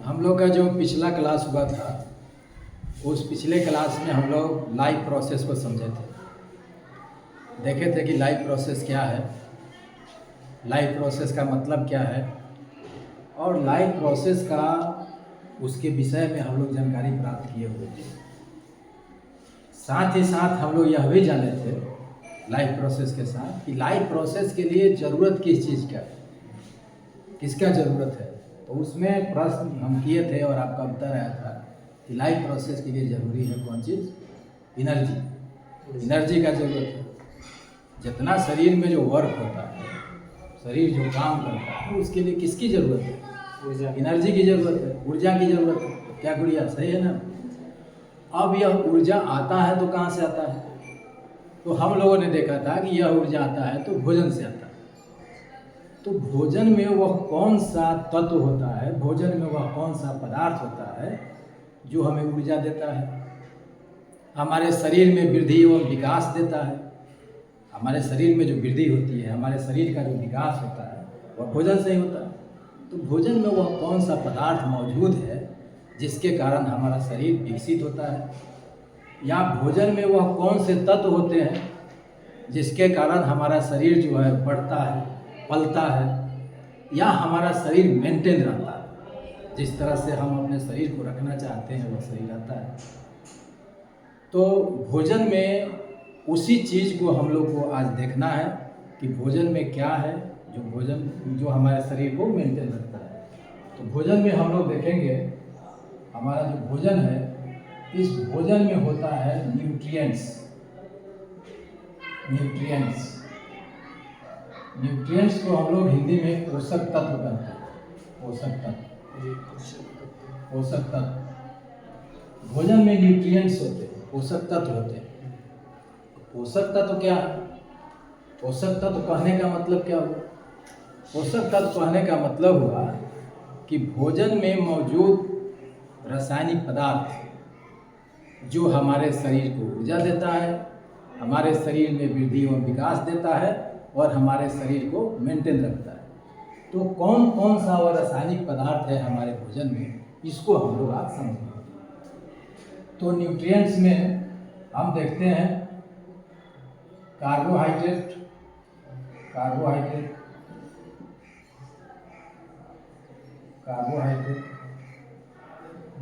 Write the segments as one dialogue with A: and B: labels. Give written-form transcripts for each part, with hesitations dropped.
A: हम लोग का जो पिछला क्लास हुआ था, उस पिछले क्लास में हम लोग लाइफ प्रोसेस को समझे थे। देखे थे कि लाइफ प्रोसेस क्या है, लाइफ प्रोसेस का मतलब क्या है, और लाइफ प्रोसेस का उसके विषय में हम लोग जानकारी प्राप्त किए हुए थे। साथ ही साथ हम लोग यह भी जाने थे लाइफ प्रोसेस के साथ कि लाइफ प्रोसेस के लिए ज़रूरत किस चीज़ का है, किसका ज़रूरत है। तो उसमें प्रश्न हम किए थे और आपका उत्तर आया था कि लाइफ प्रोसेस के लिए ज़रूरी है कौन चीज़? एनर्जी का ज़रूरत है। जितना शरीर में जो वर्क होता है, शरीर जो काम करता है, उसके लिए किसकी ज़रूरत है? एनर्जी की ज़रूरत है, ऊर्जा की ज़रूरत है। क्या गुड़िया, सही है ना? अब यह ऊर्जा आता है तो कहाँ से आता है? तो हम लोगों ने देखा था कि यह ऊर्जा आता है तो भोजन से आता है। तो भोजन में वह कौन सा तत्व होता है, भोजन में वह कौन सा पदार्थ होता है जो हमें ऊर्जा देता है, हमारे शरीर में वृद्धि एवं विकास देता है। हमारे शरीर में जो वृद्धि होती है, हमारे शरीर का जो विकास होता है, वह भोजन से ही होता है। तो भोजन में वह कौन सा पदार्थ मौजूद है जिसके कारण हमारा शरीर विकसित होता है, या भोजन में वह कौन से तत्व होते हैं जिसके कारण हमारा शरीर जो है बढ़ता है, पलता है, या हमारा शरीर मेंटेन रहता है। जिस तरह से हम अपने शरीर को रखना चाहते हैं वह सही रहता है। तो भोजन में उसी चीज़ को हम लोग को आज देखना है कि भोजन में क्या है जो हमारे शरीर को मेंटेन रखता है। तो भोजन में हम लोग देखेंगे, हमारा जो भोजन है, इस भोजन में होता है न्यूट्रिएंट्स। न्यूट्रिएंट्स को हम लोग हिंदी में पोषक तत्व कहते हैं। पोषक तत्व भोजन में न्यूट्रिएंट्स होते हैं, पोषक तत्व होते हैं। पोषक तत्व क्या है? पोषक तत्व कहने का मतलब क्या हुआ? पोषक तत्व कहने का मतलब हुआ कि भोजन में मौजूद रासायनिक पदार्थ जो हमारे शरीर को ऊर्जा देता है, हमारे शरीर में वृद्धि एवं विकास देता है और हमारे शरीर को मेंटेन रखता है। तो कौन कौन सा वह रासायनिक पदार्थ है हमारे भोजन में, इसको हम लोग आज समझेंगे। तो न्यूट्रिएंट्स में हम देखते हैं कार्बोहाइड्रेट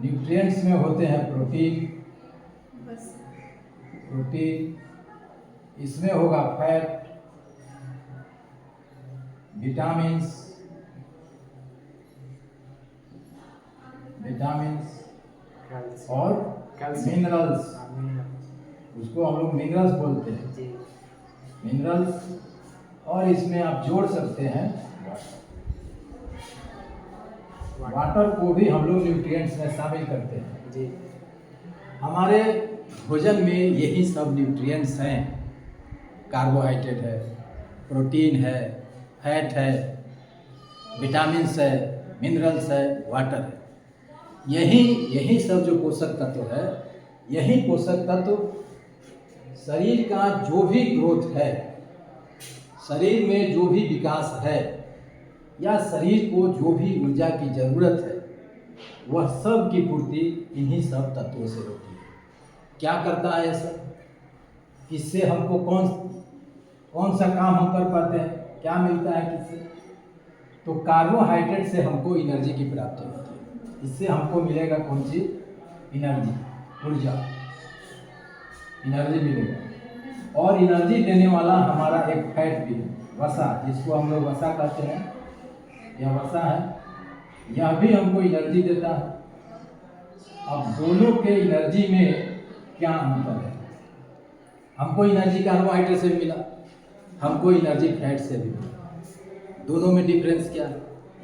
A: न्यूट्रिएंट्स में होते हैं प्रोटीन, इसमें होगा फैट, विटामिन्स और मिनरल्स। उसको हम लोग मिनरल्स बोलते हैं, मिनरल्स। और इसमें आप जोड़ सकते हैं वाटर को भी हम लोग न्यूट्रिएंट्स में शामिल करते हैं जी। हमारे भोजन में यही सब न्यूट्रिएंट्स हैं। कार्बोहाइड्रेट है, प्रोटीन है, फैट है, विटामिन्स है, मिनरल्स है, वाटर है। यही सब जो पोषक तत्व है, यही पोषक तत्व शरीर का जो भी ग्रोथ है, शरीर में जो भी विकास है, या शरीर को जो भी ऊर्जा की ज़रूरत है, वह सब की पूर्ति इन्हीं सब तत्वों से होती है। क्या करता है ये सब? इससे हमको कौन सा काम हम कर पाते हैं, क्या मिलता है किससे? तो कार्बोहाइड्रेट से हमको एनर्जी की प्राप्ति होती है। इससे हमको मिलेगा कौन सी? एनर्जी, ऊर्जा, एनर्जी मिलेगा। और एनर्जी देने वाला हमारा एक फैट भी है, वसा, जिसको हम लोग वसा कहते हैं। यह वसा है, यह भी हमको एनर्जी देता है। अब दोनों के एनर्जी में क्या अंतर है? हमको एनर्जी कार्बोहाइड्रेट से मिला, हमको एनर्जी फैट से भी मिला। दोनों में डिफरेंस क्या है?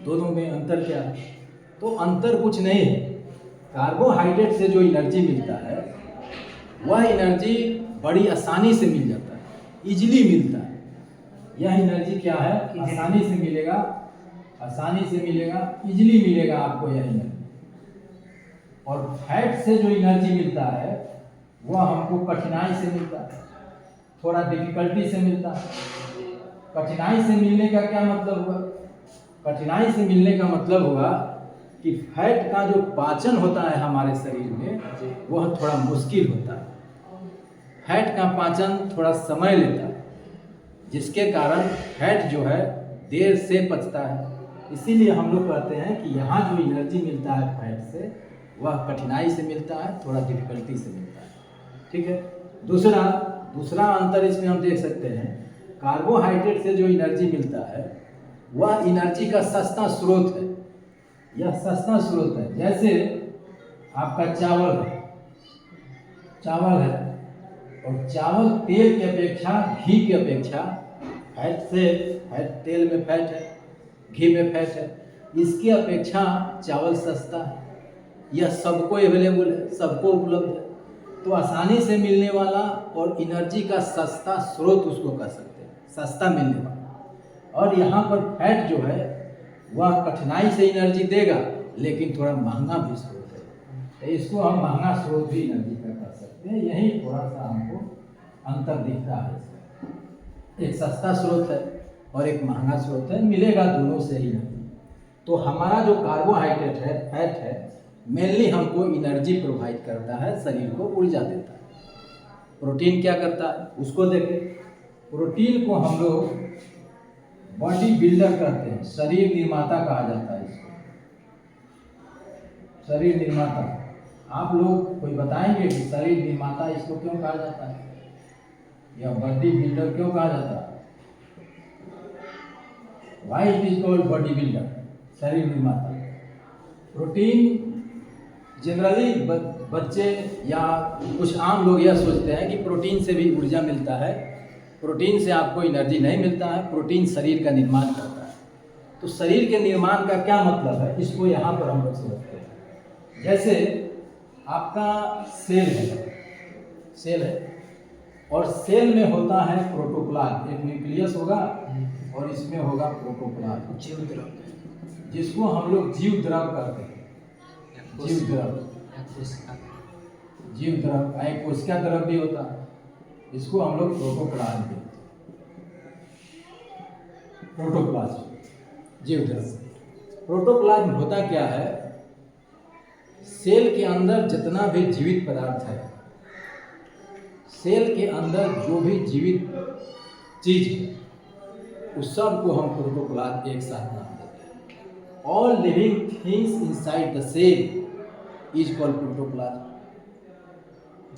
A: दोनों में अंतर क्या है? तो अंतर कुछ नहीं है। कार्बोहाइड्रेट से जो एनर्जी मिलता है, वह एनर्जी बड़ी आसानी से मिल जाता है, इजीली मिलता है। यह एनर्जी क्या है? आसानी से मिलेगा, इजीली मिलेगा आपको यह एनर्जी। और फैट से जो एनर्जी मिलता है, वह हमको कठिनाई से मिलता है, थोड़ा डिफिकल्टी से मिलता है। कठिनाई से मिलने का क्या मतलब हुआ? कठिनाई से मिलने का मतलब हुआ कि फैट का जो पाचन होता है हमारे शरीर में वह थोड़ा मुश्किल होता है। फैट का पाचन थोड़ा समय लेता है, जिसके कारण फैट जो है देर से पचता है। इसीलिए हम लोग कहते हैं कि यहाँ जो एनर्जी मिलता है फैट से वह कठिनाई से मिलता है, थोड़ा डिफिकल्टी से मिलता है। ठीक है। दूसरा अंतर इसमें हम देख सकते हैं, कार्बोहाइड्रेट से जो एनर्जी मिलता है वह एनर्जी का सस्ता स्रोत है। यह सस्ता स्रोत है। जैसे आपका चावल है और चावल तेल की अपेक्षा, घी की अपेक्षा, फैट तेल में फैट है, घी में फैट है, इसकी अपेक्षा चावल सस्ता है। यह सबको अवेलेबल है, सबको उपलब्ध है, तो आसानी से मिलने वाला और एनर्जी का सस्ता स्रोत उसको कह सकते हैं, सस्ता मिलने वाला। और यहाँ पर फैट जो है वह कठिनाई से एनर्जी देगा, लेकिन थोड़ा महंगा भी स्रोत है, तो इसको हम महंगा स्रोत भी एनर्जी का कह सकते हैं। यही थोड़ा सा हमको अंतर दिखता है। एक सस्ता स्रोत है और एक महंगा स्रोत है, मिलेगा दोनों से ही नहीं। तो हमारा जो कार्बोहाइड्रेट है, फैट है, मेनली हमको एनर्जी प्रोवाइड करता है, शरीर को ऊर्जा देता है। प्रोटीन क्या करता है उसको देखें। प्रोटीन को हम लोग बॉडी बिल्डर कहते हैं, शरीर निर्माता कहा जाता है इसको, शरीर निर्माता। आप लोग कोई बताएंगे कि शरीर निर्माता इसको क्यों कहा जाता है या बॉडी बिल्डर क्यों कहा जाता है? Why it is called body builder, शरीर निर्माता। प्रोटीन जनरली बच्चे या कुछ आम लोग यह सोचते हैं कि प्रोटीन से भी ऊर्जा मिलता है, प्रोटीन से आपको एनर्जी नहीं मिलता है, प्रोटीन शरीर का निर्माण करता है। तो शरीर के निर्माण का क्या मतलब है, इसको यहाँ पर हम लोग समझते हैं। जैसे आपका सेल है और सेल में होता है प्रोटोप्लाज्म, एक न्यूक्लियस होगा और इसमें होगा प्रोटोप्लाज्म, जीव द्रव, जिसको हम लोग जीव द्रव कहते हैं। जीव द्रव एक कोशिका द्रव भी होता है, इसको हम लोग प्रोटोप्लाज्म कहते हैं। प्रोटोप्लाज्म जीव द्रव। प्रोटोप्लाज्म होता क्या है, सेल के अंदर जितना भी जीवित पदार्थ है, सेल के अंदर जो भी जीवित चीज है उस सब को हम प्रोटोप्लाज्म एक साथ नाम देते हैं। All living things inside the cell is called protoplasm.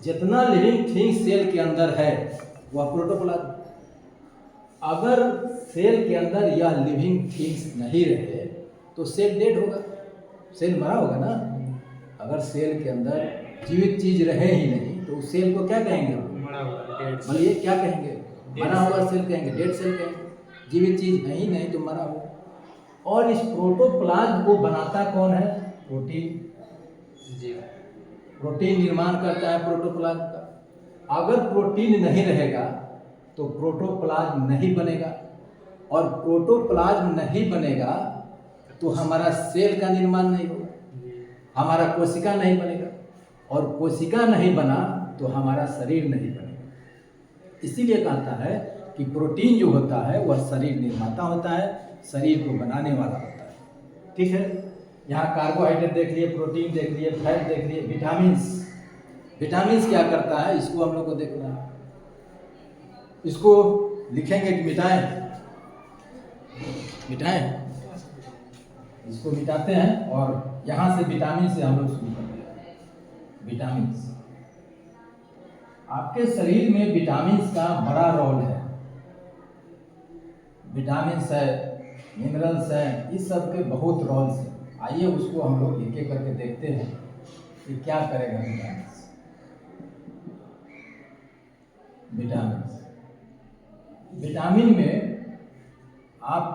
A: जितना लिविंग थिंग्स सेल के अंदर है वह प्रोटोप्लाज्म। अगर सेल के अंदर यह लिविंग थिंग्स नहीं रहे तो सेल डेड होगा, सेल मरा होगा ना। अगर सेल के अंदर जीवित चीज रहे ही नहीं तो उस सेल को क्या कहेंगे? बोलिए क्या कहेंगे? मरा हुआ सेल कहेंगे, डेड सेल कहेंगे। जीवित चीज है ही नहीं तो मरा हुआ। और इस प्रोटोप्लाज्म को बनाता कौन है? प्रोटीन। प्रोटीन निर्माण करता है प्रोटोप्लाज्म का। अगर प्रोटीन नहीं रहेगा तो प्रोटोप्लाज्म नहीं बनेगा, और प्रोटोप्लाज्म नहीं बनेगा तो हमारा सेल का निर्माण नहीं होगा, हमारा कोशिका नहीं बनेगा, और कोशिका नहीं बना तो हमारा शरीर नहीं बनेगा। इसीलिए कहता है कि प्रोटीन जो होता है वह शरीर निर्माता होता है, शरीर को बनाने वाला होता है। ठीक है। यहाँ कार्बोहाइड्रेट देख लिए, प्रोटीन देख लिए, फैट देख लिए, विटामिन्स क्या करता है इसको हम लोग को देखना है। इसको लिखेंगे कि मिटाएं, इसको मिटाते हैं और यहाँ से विटामिन से हम लोग शुरू करते हैं। विटामिन्स, आपके शरीर में विटामिन्स का बड़ा रोल है। विटामिन्स है, मिनरल्स हैं, इस सब के बहुत रोल्स हैं। आइए उसको हम लोग एक एक करके देखते हैं कि क्या करेगा विटामिन में आप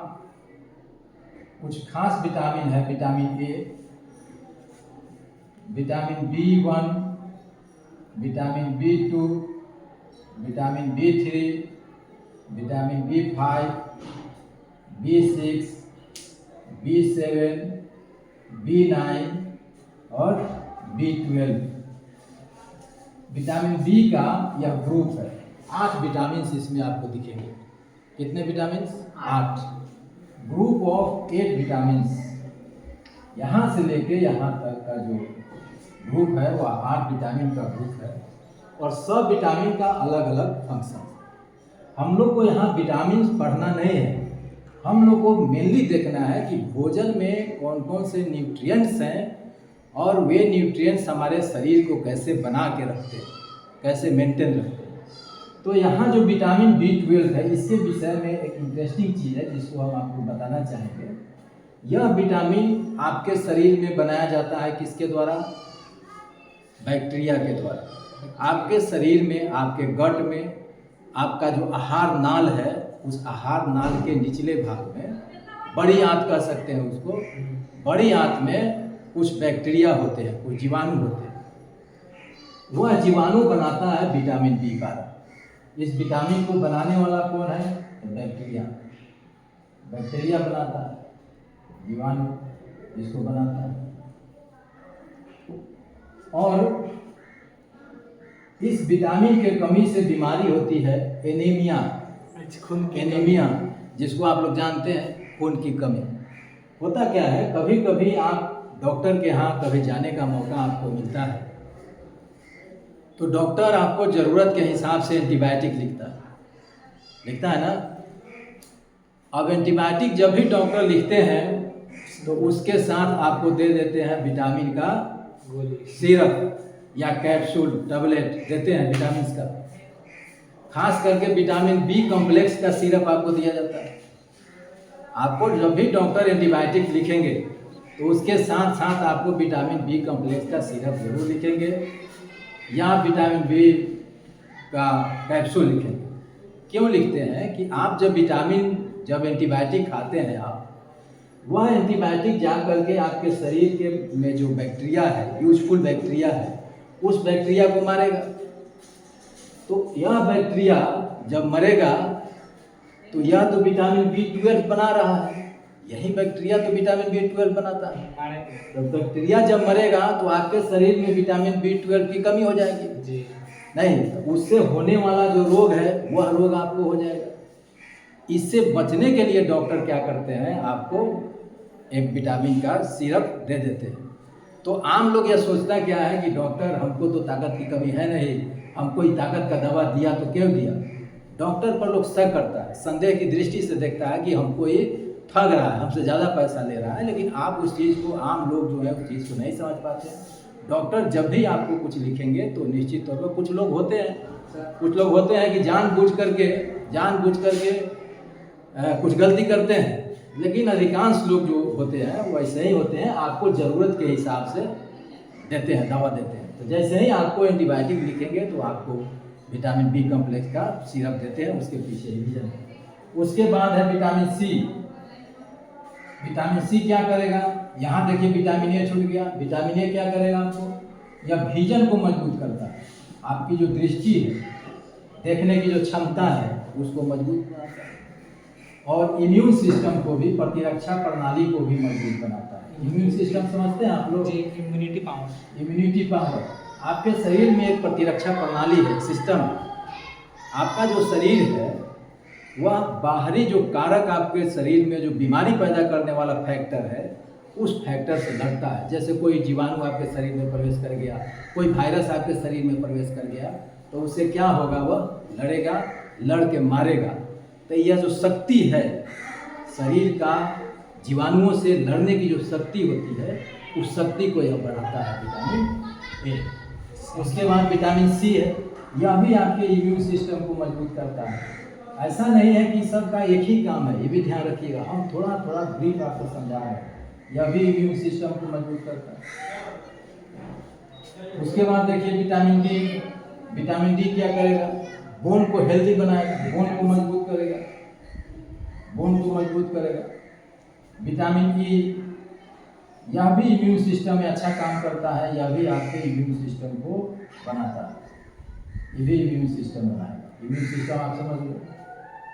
A: कुछ खास विटामिन है। Vitamin A, vitamin B1, vitamin B2, vitamin B3, vitamin B5, B6, B7, B9 और B12। विटामिन बी का यह ग्रुप है। 8 विटामिन इसमें आपको दिखेंगे। कितने विटामिन? 8। Group of 8 vitamin. यहाँ से लेके यहाँ तक का जो ग्रुप है वह 8 विटामिन का ग्रुप है और सब विटामिन का अलग अलग फंक्शन। हम लोग को यहाँ विटामिन पढ़ना नहीं है, हम लोग को मेनली देखना है कि भोजन में कौन कौन से न्यूट्रिएंट्स हैं और वे न्यूट्रिएंट्स हमारे शरीर को कैसे बना के रखते हैं, कैसे मेंटेन रखते हैं। तो यहाँ जो विटामिन B12 है, इसके विषय में एक इंटरेस्टिंग चीज़ है जिसको हम आपको बताना चाहेंगे। यह विटामिन आपके शरीर में बनाया जाता है किसके द्वारा? बैक्टीरिया के द्वारा। आपके शरीर में, आपके गट में, आपका जो आहार नाल है, उस आहार नाल के निचले भाग में, बड़ी आंत कह सकते हैं उसको, बड़ी आंत में कुछ बैक्टीरिया होते हैं, कुछ जीवाणु होते हैं। वह जीवाणु बनाता है विटामिन B12। इस विटामिन को बनाने वाला कौन है? बैक्टीरिया। बैक्टीरिया बनाता है, जीवाणु इसको बनाता है। और इस विटामिन के कमी से बीमारी होती है एनीमिया। एनीमिया जिसको आप लोग जानते हैं, खून की कमी। होता क्या है, कभी कभी आप डॉक्टर के यहाँ कभी जाने का मौका आपको मिलता है तो डॉक्टर आपको ज़रूरत के हिसाब से एंटीबायोटिक लिखता है ना। अब एंटीबायोटिक जब भी डॉक्टर लिखते हैं तो उसके साथ आपको दे देते हैं विटामिन का सिरप या कैप्सूल, टैबलेट देते हैं विटामिन का। खास करके विटामिन B कॉम्प्लेक्स का सिरप आपको दिया जाता है। आपको जब भी डॉक्टर एंटीबायोटिक लिखेंगे तो उसके साथ साथ आपको विटामिन B कॉम्प्लेक्स का सिरप जरूर लिखेंगे या विटामिन B का कैप्सूल लिखेंगे। क्यों लिखते हैं कि आप जब एंटीबायोटिक खाते हैं आप, वह एंटीबायोटिक जा करके आपके शरीर के में जो बैक्टीरिया है, यूजफुल बैक्टीरिया है, उस बैक्टीरिया को मारेगा। तो यह बैक्टीरिया जब मरेगा तो यह तो विटामिन B12 बना रहा है, यही बैक्टीरिया तो विटामिन B12 बनाता है। तो बैक्टीरिया जब मरेगा तो आपके शरीर में विटामिन B12 की कमी हो जाएगी जी। नहीं, तो उससे होने वाला जो रोग है वह रोग आपको हो जाएगा। इससे बचने के लिए डॉक्टर क्या करते हैं, आपको एक विटामिन का सिरप दे देते हैं। तो आम लोग यह सोचता क्या है कि डॉक्टर हमको तो ताकत की कमी है नहीं, हमको ही ताकत का दवा दिया तो क्यों दिया। डॉक्टर पर लोग शक करता है, संदेह की दृष्टि से देखता है कि हमको ये ठग रहा है, हमसे ज़्यादा पैसा ले रहा है। लेकिन आप उस चीज़ को, आम लोग जो है उस चीज़ को नहीं समझ पाते हैं। डॉक्टर जब भी आपको कुछ लिखेंगे तो निश्चित तौर पर कुछ लोग होते हैं कि जानबूझ करके कुछ गलती करते हैं, लेकिन अधिकांश लोग जो होते हैं वो ऐसे ही होते हैं, आपको ज़रूरत के हिसाब से देते हैं, दवा देते हैं। तो जैसे ही आपको एंटीबायोटिक लिखेंगे तो आपको विटामिन B कॉम्प्लेक्स का सिरप देते हैं, उसके पीछे ही जाएंगे। उसके बाद है विटामिन C। विटामिन C क्या करेगा? यहाँ देखिए विटामिन A छूट गया। विटामिन A क्या करेगा आपको? यह विजन को मजबूत करता है, आपकी जो दृष्टि है, देखने की जो क्षमता है उसको मजबूत बनाता है और इम्यून सिस्टम को भी, प्रतिरक्षा प्रणाली को भी मजबूत बनाता है। इम्यून सिस्टम समझते हैं आप लोग? Immunity power. आपके शरीर में एक प्रतिरक्षा प्रणाली है, सिस्टम। आपका जो शरीर है वह बाहरी जो कारक आपके शरीर में जो बीमारी पैदा करने वाला फैक्टर है, उस फैक्टर से लड़ता है। जैसे कोई जीवाणु आपके शरीर में प्रवेश कर गया, कोई वायरस आपके शरीर में प्रवेश कर गया, तो उससे क्या होगा? वह लड़ेगा, लड़ के मारेगा। तो यह जो शक्ति है शरीर का, जीवाणुओं से लड़ने की जो शक्ति होती है, उस शक्ति को यह बढ़ाता है विटामिन A। उसके बाद विटामिन C है, यह भी आपके इम्यून सिस्टम को मजबूत करता है। ऐसा नहीं है कि सबका एक ही काम है, ये भी ध्यान रखिएगा। हम थोड़ा थोड़ा ब्रीफ आपको समझा रहे हैं। यह भी इम्यून सिस्टम को मजबूत करता है। उसके बाद देखिए विटामिन D। विटामिन D क्या करेगा? बोन को हेल्दी बनाएगा, बोन को मजबूत करेगा। विटामिन E, यह भी इम्यून सिस्टम में अच्छा काम करता है, यह भी आपके इम्यून सिस्टम को बनाता है। ये भी इम्यून सिस्टम बनाएगा। इम्यून सिस्टम आप समझ लो।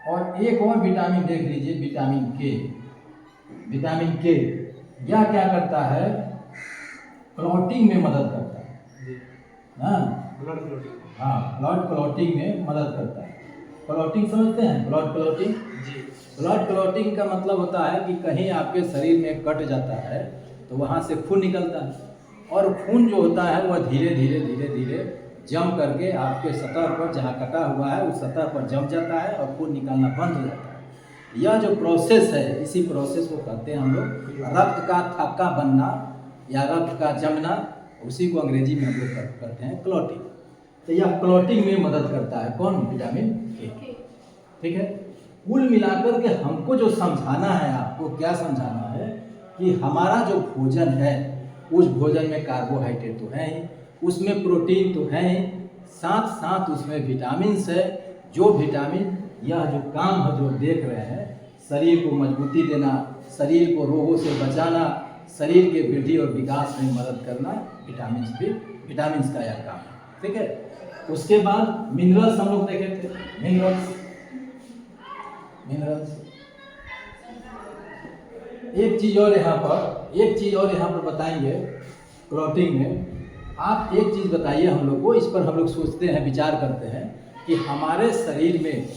A: और एक और विटामिन देख लीजिए, विटामिन K। विटामिन K यह क्या करता है? क्लॉटिंग में मदद करता है। ब्लड क्लॉटिंग में मदद करता है। क्लॉटिंग समझते हैं? Blood clotting. ब्लड क्लॉटिंग का मतलब होता है कि कहीं आपके शरीर में कट जाता है तो वहाँ से खून निकलता है, और खून जो होता है वह धीरे धीरे धीरे धीरे जम करके आपके सतह पर जहाँ कटा हुआ है उस सतह पर जम जाता है और खून निकलना बंद हो जाता है। यह जो प्रोसेस है, इसी प्रोसेस को कहते हैं हम लोग रक्त का थक्का बनना या रक्त का जमना, उसी को अंग्रेजी में हम लोग कहते हैं क्लॉटिंग। तो यह क्लॉटिंग में मदद करता है कौन? Vitamin A. ठीक है, कुल मिलाकर के हमको जो समझाना है, आपको क्या समझाना है कि हमारा जो भोजन है उस भोजन में कार्बोहाइड्रेट तो है ही, उसमें प्रोटीन तो है ही, साथ साथ उसमें विटामिन्स है। जो विटामिन यह जो काम है जो देख रहे हैं, शरीर को मजबूती देना, शरीर को रोगों से बचाना, शरीर के वृद्धि और विकास में मदद करना, विटामिन्स का यह काम है। ठीक है, उसके बाद मिनरल्स हम लोग देखे थे। मिनरल्स एक चीज़ और यहाँ पर बताएंगे क्लॉटिंग में। आप एक चीज़ बताइए हम लोग को, इस पर हम लोग सोचते हैं, विचार करते हैं कि हमारे शरीर में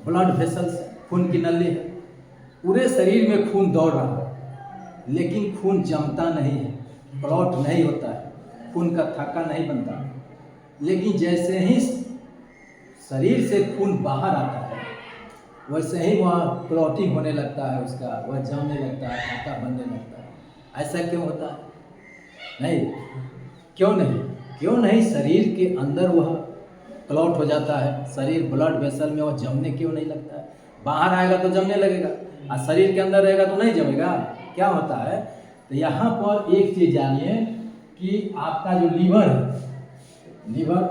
A: ब्लड वेसल्स, खून की नली है, पूरे शरीर में खून दौड़ रहा है, लेकिन खून जमता नहीं है, क्लॉट नहीं होता है, खून का थक्का नहीं बनता। लेकिन जैसे ही शरीर से खून बाहर आता है वैसे ही वह क्लॉटिंग होने लगता है, उसका वह जमने लगता है, थक्का बनने लगता है। ऐसा क्यों होता है? नहीं, क्यों नहीं शरीर के अंदर वह क्लॉट हो जाता है, शरीर ब्लड वेसल में वह जमने क्यों नहीं लगता है? बाहर आएगा तो जमने लगेगा, और शरीर के अंदर रहेगा तो नहीं जमेगा। क्या होता है? तो यहाँ पर एक चीज़ जानिए कि आपका जो लीवर है, लीवर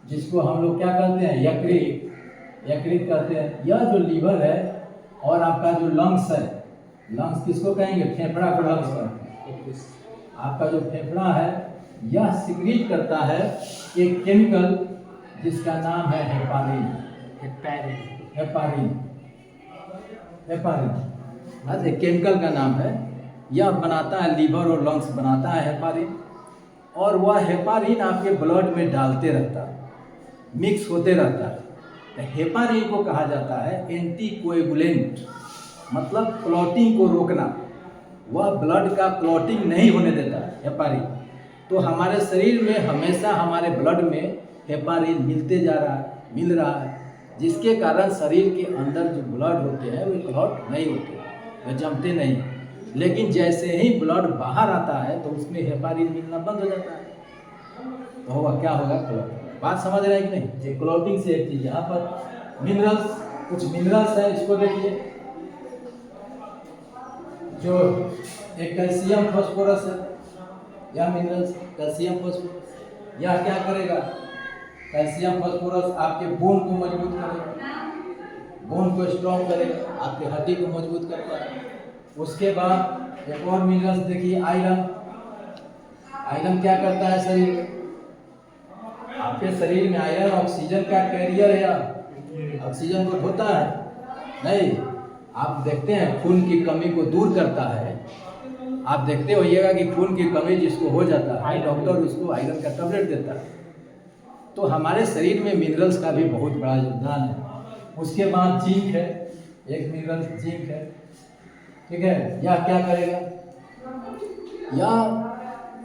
A: जिसको हम लोग क्या कहते हैं, यकृत कहते हैं, यह जो लीवर है, और आपका जो लंग्स है, लंग्स किसको कहेंगे? फेफड़ा को लंग्स कहते हैं। आपका जो फेफड़ा है यह सिक्रीट करता है एक केमिकल जिसका नाम है हेपारिन। केमिकल का नाम है, यह बनाता है लीवर और लंग्स बनाता है हेपारिन, और वह हेपारिन आपके ब्लड में डालते रहता है, मिक्स होते रहता है। हेपारिन को कहा जाता है एंटीकोएगुलेंट, मतलब क्लॉटिंग को रोकना। वह ब्लड का क्लॉटिंग नहीं होने देता हेपारिन। तो हमारे शरीर में हमेशा हमारे ब्लड में हेपारिन मिल रहा है, जिसके कारण शरीर के अंदर जो ब्लड होते हैं वे क्लॉट नहीं होते, वे जमते नहीं। लेकिन जैसे ही ब्लड बाहर आता है तो उसमें हेपारिन मिलना बंद हो जाता है, तो होगा क्या होगा? क्लॉट। बात समझ रहे हैं कि नहीं? क्लॉटिंग से एक चीज यहाँ पर मिनरल्स, कुछ मिनरल्स है, इसको देखिए। जो एक कैल्शियम फास्फोरस है, यह मिनरल्स कैल्शियम फास्फोरस, यह क्या करेगा? कैल्शियम फास्फोरस आपके बोन को मजबूत करेगा, बोन को स्ट्रॉन्ग करेगा, आपके हड्डी को मजबूत करता है। उसके बाद एक और मिनरल्स देखिए, आयरन। आयरन क्या करता है शरीर में? आपके शरीर में आयरन ऑक्सीजन का कैरियर है, ऑक्सीजन को ढोता है नहीं। आप देखते हैं खून की कमी को दूर करता है। आप देखते होइएगा कि खून की कमी जिसको हो जाता है, डॉक्टर उसको आयरन का टैबलेट देता है। तो हमारे शरीर में मिनरल्स का भी बहुत बड़ा योगदान है। उसके बाद जिंक है, एक मिनरल जिंक है। ठीक है, यह क्या करेगा? यह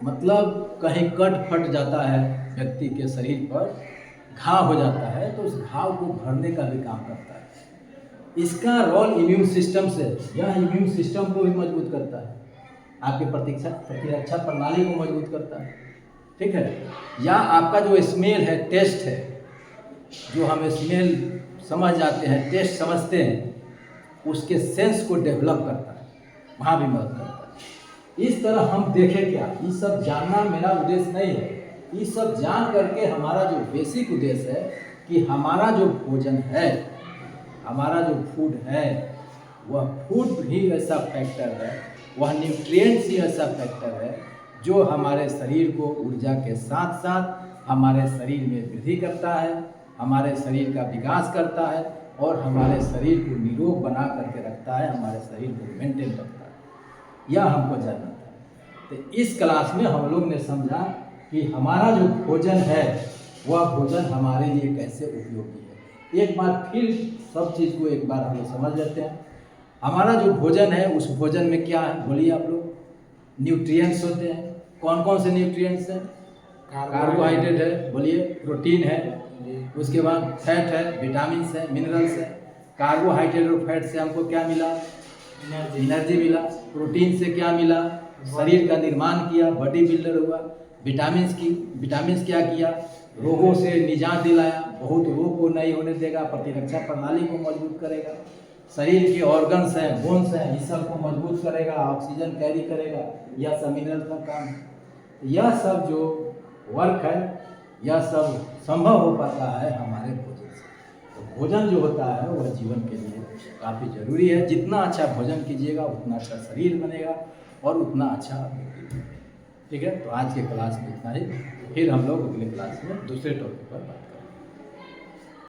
A: मतलब कहीं कट फट जाता है व्यक्ति के शरीर पर, घाव हो जाता है, तो उस घाव को भरने का भी काम करता है। इसका रोल इम्यून सिस्टम से, यह इम्यून सिस्टम को भी मजबूत करता है, आपके प्रतिरक्षा प्रणाली को मजबूत करता है। ठीक है, या आपका जो स्मेल है, टेस्ट है, जो हम स्मेल समझ जाते हैं, टेस्ट समझते हैं, उसके सेंस को डेवलप करता है, वहाँ भी मदद करता है। इस तरह हम देखें क्या, ये सब जानना मेरा उद्देश्य नहीं है। ये सब जान करके हमारा जो बेसिक उद्देश्य है कि हमारा जो भोजन है, हमारा जो फूड है, वह फूड ही ऐसा फैक्टर है, वह न्यूट्रिएंट्स ही ऐसा फैक्टर है जो हमारे शरीर को ऊर्जा के साथ साथ हमारे शरीर में वृद्धि करता है, हमारे शरीर का विकास करता है, और हमारे शरीर को निरोग बना करके रखता है, हमारे शरीर को मेंटेन रखता है। यह हमको जानना था। तो इस क्लास में हम लोग ने समझा कि हमारा जो भोजन है वह भोजन हमारे लिए कैसे उपयोगी है। एक बार फिर सब चीज़ को एक बार हम लोग समझ लेते हैं। हमारा जो भोजन है उस भोजन में क्या है, बोलिए आप लोग। न्यूट्रिएंट्स होते हैं। कौन कौन से न्यूट्रिएंट्स हैं? कार्बोहाइड्रेट है, बोलिए, प्रोटीन है, उसके बाद फैट है, विटामिन है, मिनरल्स है। कार्बोहाइड्रेट और फैट से हमको क्या मिला? एनर्जी मिला। प्रोटीन से क्या मिला? शरीर का निर्माण किया, बॉडी बिल्डर हुआ। विटामिन क्या किया? रोगों से निजात दिलाया, बहुत रोग को नहीं होने देगा, प्रतिरक्षा प्रणाली को मजबूत करेगा। शरीर के ऑर्गन्स हैं, बोन्स हैं, इस सब को मजबूत करेगा, ऑक्सीजन कैरी करेगा। यह सब मिनरल का काम है। यह सब जो वर्क है, यह सब संभव हो पाता है हमारे भोजन से। तो भोजन जो होता है वह जीवन के लिए काफ़ी ज़रूरी है। जितना अच्छा भोजन कीजिएगा उतना अच्छा शरीर बनेगा और उतना अच्छा व्यक्ति बनेगा। ठीक है, तो आज के क्लास में इतना ही। फिर हम लोग अगले क्लास में दूसरे टॉपिक पर बात करेंगे।